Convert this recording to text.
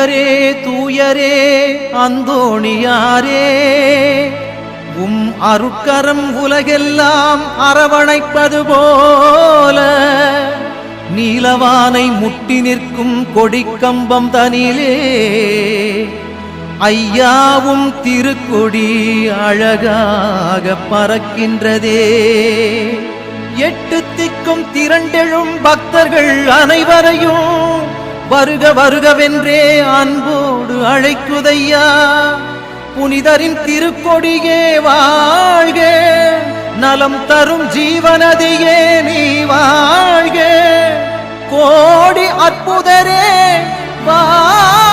தூயரே தூயரே அந்தோணியாரே, உம் அருட்கரம் உலகெல்லாம் அரவணைப்பது போல, நீலவானை முட்டி நிற்கும் கொடிக்கம்பம் தனிலே ஐயாவும் திருக்கொடி அழகாக பறக்கின்றதே. எட்டு திக்கும் திரண்டெழும் பக்தர்கள் அனைவரையும் வருக வருகவென்றே அன்போடு அழைக்குதையா. புனிதரின் திருக்கொடியே வாழ்க, நலம் தரும் ஜீவனதியே நீ வாழ்க. கோடி அற்புதரே வாழ்க.